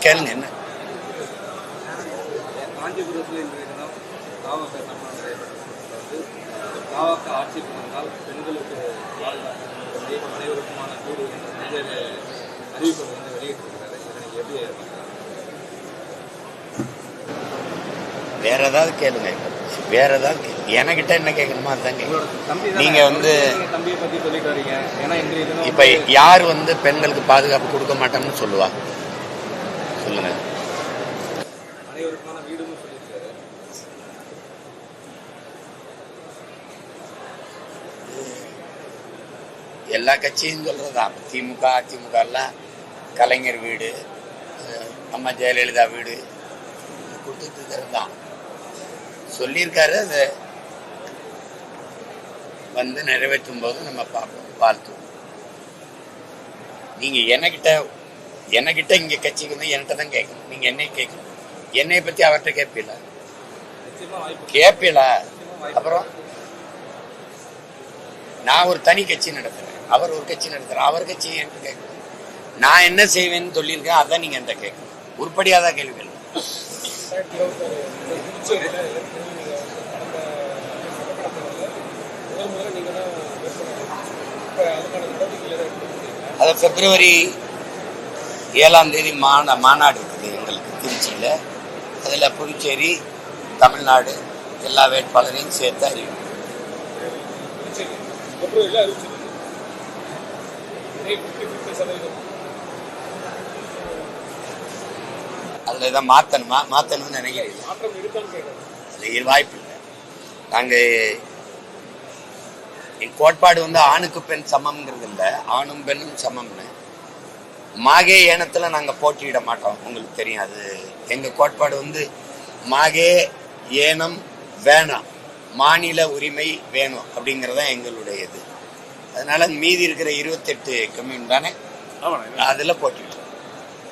கேளுங்க. என்ன காஞ்சிபுரத்தில் இன்றைய தினம் தாவக சட்டமன்ற வந்து தாவக ஆட்சிக்கு வந்தால் பெண்களுக்கு அனைவருக்குமான வீடு என்ற பல்வேறு அறிவிப்பை வந்து வெளியிட்டிருக்கிறாரு. இதனை எப்படி வேற ஏதாவது கேளுங்க. வேற ஏதாவது என்கிட்ட என்ன கேட்கணுமோ அதுதான் கேட்கணும். நீங்க வந்து தம்பியை பத்தி சொல்லிட்டு வரீங்க. ஏன்னா இன்றைய தினம் இப்ப யார் வந்து பெண்களுக்கு பாதுகாப்பு கொடுக்க மாட்டோம்னு சொல்லுவா? சொல்லுங்க. அனைவருக்குமான வீடுன்னு சொல்லியிருக்காரு. எல்லா கட்சியும் சொல்றதுதான். திமுக அதிமுக எல்லாம் கலைஞர் வீடு, அம்மா ஜெயலலிதா வீடு கொடுத்துட்டு இருக்கிறது தான் சொல்லியிருக்காரு. அதை வந்து நிறைவேற்றும் போது நம்ம பார்ப்போம், வாழ்த்துவோம். நீங்க என்கிட்ட இங்க கட்சிக்கு வந்து என்கிட்ட தான் கேட்கணும். நீங்க என்னை கேட்கணும். என்னை பத்தி அவர்கிட்ட கேட்பீல. அப்புறம் நான் ஒரு தனி கட்சி நடத்துறேன், அவர் ஒரு கட்சி நடத்துறேன். அவர் கட்சி என்கிட்ட கேட்கணும். நான் என்ன செய்வேன்னு சொல்லியிருக்கேன், அதான் நீங்க என்கிட்ட கேட்கணும். உருப்படியாதான் கேள்விகள். அது பிப்ரவரி 7ஆம் தேதி மாநாடு இருக்குது எங்களுக்கு திருச்சியில். அதில் புதுச்சேரி, தமிழ்நாடு எல்லா வேட்பாளரையும் சேர்த்து அறிவிக்கும். அதில் இதை மாற்றணும்னு நினைக்கிறீங்க? அதில் வாய்ப்பு இல்லை. நாங்கள் என் கோட்பாடு வந்து ஆணுக்கு பெண் சமம்ங்கிறது இல்லை, ஆணும் பெண்ணும் சமம்னு. மாகே ஏனத்தில் நாங்கள் போட்டியிட மாட்டோம், உங்களுக்கு தெரியும். அது எங்கள் கோட்பாடு வந்து மாகே ஏனம் வேணாம், மாநில உரிமை வேணும் அப்படிங்கிறதான் எங்களுடைய இது. அதனால மீதி இருக்கிற 28 கம்யூன் தானே அதில் போட்டியிட்டோம்.